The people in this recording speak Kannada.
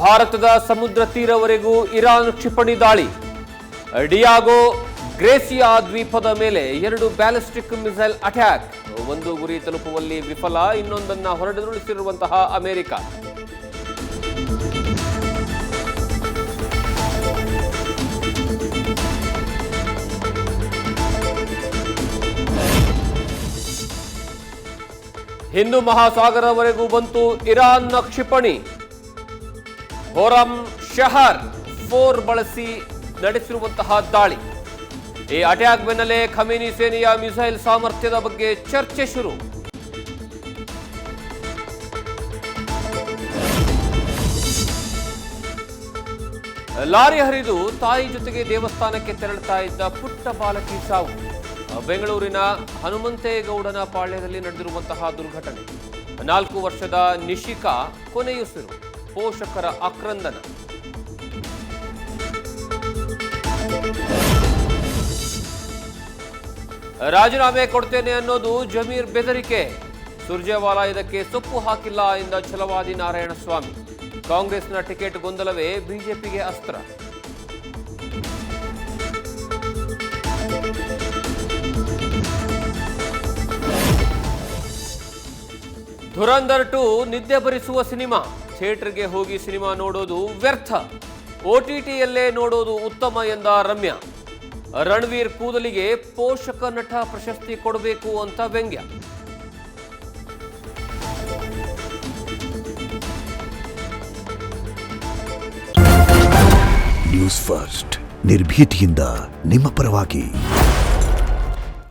ಭಾರತದ ಸಮುದ್ರ ತೀರವರೆಗೂ ಇರಾನ್ ಕ್ಷಿಪಣಿ ದಾಳಿ. ಡಿಯಾಗೋ ಗ್ರೇಸಿಯಾ ದ್ವೀಪದ ಮೇಲೆ 2 ಬ್ಯಾಲಿಸ್ಟಿಕ್ ಮಿಸೈಲ್ ಅಟ್ಯಾಕ್. ಒಂದು ಗುರಿ ತಲುಪುವಲ್ಲಿ ವಿಫಲ, ಇನ್ನೊಂದನ್ನು ಹೊರಡುರುಳಿಸಿರುವಂತಹ ಅಮೆರಿಕ. ಹಿಂದೂ ಮಹಾಸಾಗರವರೆಗೂ ಬಂತು ಇರಾನ್ನ ಕ್ಷಿಪಣಿ. ಹೊರಂ ಶಹರ್ 4 ಬಳಸಿ ನಡೆಸಿರುವಂತಹ ದಾಳಿ. ಈ ಅಟ್ಯಾಕ್ ಬೆನ್ನಲ್ಲೇ ಖಮೇನಿ ಸೇನೆಯ ಮಿಸೈಲ್ ಸಾಮರ್ಥ್ಯದ ಬಗ್ಗೆ ಚರ್ಚೆ ಶುರು. ಲಾರಿ ಹರಿದು ತಾಯಿ ಜೊತೆಗೆ ದೇವಸ್ಥಾನಕ್ಕೆ ತೆರಳುತ್ತಾ ಇದ್ದ ಪುಟ್ಟ ಬಾಲಕಿ ಸಾವು. ಬೆಂಗಳೂರಿನ ಹನುಮಂತೇಗೌಡನ ಪಾಳ್ಯದಲ್ಲಿ ನಡೆದಿರುವಂತಹ ದುರ್ಘಟನೆ. 4 ವರ್ಷದ ನಿಶಿಕಾ ಕೊನೆಯುಸಿರು, ಪೋಷಕರ ಆಕ್ರಂದನ. ರಾಜೀನಾಮೆ ಕೊಡ್ತೇನೆ ಅನ್ನೋದು ಜಮೀರ್ ಬೆದರಿಕೆ. ಸುರ್ಜೇವಾಲಾ ಇದಕ್ಕೆ ಸೊಪ್ಪು ಹಾಕಿಲ್ಲ ಎಂದ ಛಲವಾದಿ ನಾರಾಯಣಸ್ವಾಮಿ. ಕಾಂಗ್ರೆಸ್ನ ಟಿಕೆಟ್ ಗೊಂದಲವೇ ಬಿಜೆಪಿಗೆ ಅಸ್ತ್ರ. ಧುರಂಧರ್ 2 ನಿದ್ದೆ ಬರಿಸುವ ಸಿನಿಮಾ. ಥಿಯೇಟರ್ಗೆ ಹೋಗಿ ಸಿನಿಮಾ ನೋಡೋದು ವ್ಯರ್ಥ, OTTಯಲ್ಲೇ ನೋಡೋದು ಉತ್ತಮ ಎಂದ ರಮ್ಯಾ. ರಣವೀರ್ ಕೂದಲಿಗೆ ಪೋಷಕ ನಟ ಪ್ರಶಸ್ತಿ ಕೊಡಬೇಕು ಅಂತ ವ್ಯಂಗ್ಯ. ನ್ಯೂಸ್ ಫಸ್ಟ್, ನಿರ್ಭೀತಿಯಿಂದ ನಿಮ್ಮ ಪರವಾಗಿ.